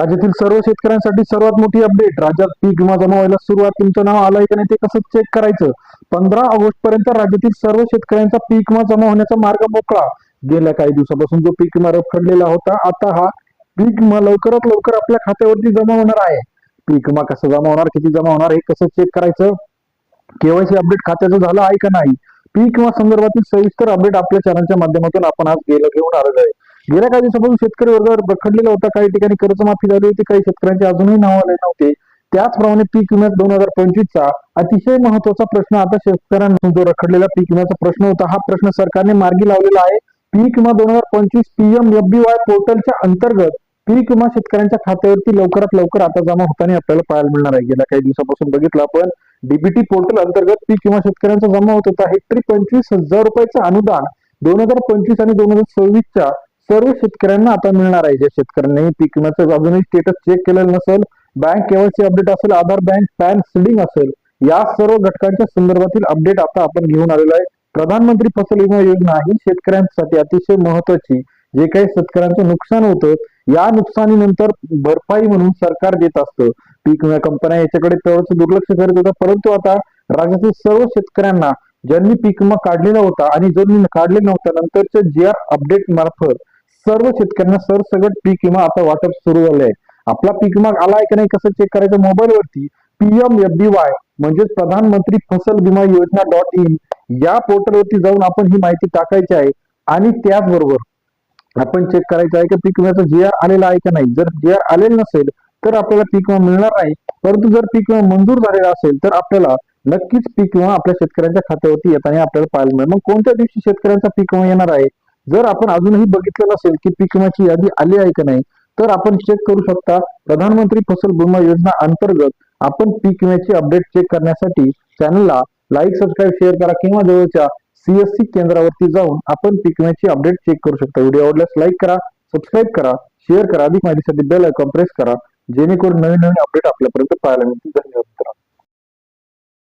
राज्यातील सर्व शेतकऱ्यांसाठी सर्वात मोठी अपडेट. राज्यात पीक विमा जमा व्हायला सुरुवात. तुमचं नाव आलंय का नाही ते कसं चेक करायचं? 15 ऑगस्ट पर्यंत राज्यातील सर्व शेतकऱ्यांचा पीक विमा जमा होण्याचा मार्ग मोकळा. गेल्या काही दिवसापासून जो पीक विमा रखडलेला होता, आता हा पीक विमा लवकरात लवकर आपल्या खात्यावरती जमा होणार आहे. पीक विमा कसं जमा होणार, किती जमा होणार, हे कसं चेक करायचं? केवायसी अपडेट खात्याचं झालं आहे का नाही, पीक विमा संदर्भातील सविस्तर अपडेट आपल्या चॅनलच्या माध्यमातून आपण आज घेऊन आलेलो आहे. गेल्या काही दिवसापासून शेतकरी वर्गावर रखडलेला होता. काही ठिकाणी कर्जमाफी झाली होती, काही शेतकऱ्यांचे अजूनही नाव आले नव्हते. त्याचप्रमाणे पीक विम्यात 2025चा अतिशय महत्वाचा प्रश्न आता शेतकऱ्यांना, जो रखडलेला पीक विम्याचा प्रश्न होता, हा प्रश्न सरकारने मार्गी लावलेला आहे. पीक विमा 2025 PMFBY पोर्टलच्या अंतर्गत पीक विमा शेतकऱ्यांच्या खात्यावरती लवकरात लवकर आता जमा होताना आपल्याला पाहायला मिळणार आहे. गेल्या काही दिवसापासून बघितलं आपण, डीबीटी पोर्टल अंतर्गत पीक विमा शेतकऱ्यांचा जमा होत होता. हेक्टरी 25,000 रुपयाचं अनुदान 2025 आणि 2026च्या सर्व शेतकऱ्यांना आता मिळणार आहे. ज्या शेतकऱ्यांनी पीक विम्याचं अजूनही स्टेटस चेक केलेलं नसेल, बँक केवायसी अपडेट असेल, आधार, बँक, पॅन सीडिंग असेल, या सर्व घटकांच्या संदर्भातील अपडेट आता आपण घेऊन आलेलो आहे. प्रधानमंत्री फसल विमा योजना ही शेतकऱ्यांसाठी अतिशय महत्वाची. जे काही शेतकऱ्यांचं नुकसान होतं, या नुकसानीनंतर भरपाई म्हणून सरकार देत असतं. पीक विमा कंपन्या याच्याकडे तेवढंच दुर्लक्ष करत होता, परंतु आता राज्यातील सर्व शेतकऱ्यांना ज्यांनी पीक विमा काढलेला होता आणि ज्यांनी काढले नव्हता, नंतरच्या GR अपडेट मार्फत सर्व शेतकऱ्यांना सरसकट पीक विमा आता वाटप सुरू झाले आहे. आपला पीक विमा आलाय की नाही कसं चेक करायचं? मोबाईलवरती PMFBY म्हणजेच प्रधानमंत्री फसल विमा योजना .in या पोर्टलवरती जाऊन आपण ही माहिती टाकायची आहे आणि त्याचबरोबर आपण चेक करायचं आहे की पीक विम्याचा GR आलेला आहे का नाही. जर GR आलेला नसेल तर आपल्याला पीक विमा मिळणार नाही, परंतु जर पीक विमा मंजूर झालेला असेल तर आपल्याला नक्कीच पीक विमा आपल्या शेतकऱ्यांच्या खात्यावरती येताना आपल्याला पाहायला मिळेल. मग कोणत्या दिवशी शेतकऱ्यांचा पीक विमा येणार आहे? जर आपण अजूनही बघितलं नसेल की पीक विम्याची यादी आली आहे का नाही, तर आपण चेक करू शकता. प्रधानमंत्री फसल विमा योजना अंतर्गत आपण पीक विम्याची अपडेट चेक करण्यासाठी चॅनलला लाईक, सबस्क्राईब, शेअर करा किंवा जवळच्या CSC केंद्रावरती जाऊन आपण पीक विम्याची अपडेट चेक करू शकता. व्हिडिओ आवडल्यास लाईक करा, सबस्क्राईब करा, शेअर करा. अधिक माहितीसाठी बेल आयकॉन प्रेस करा, जेणेकरून नवीन नवीन अपडेट आपल्यापर्यंत पाहायला मिळतील. धन्यवाद.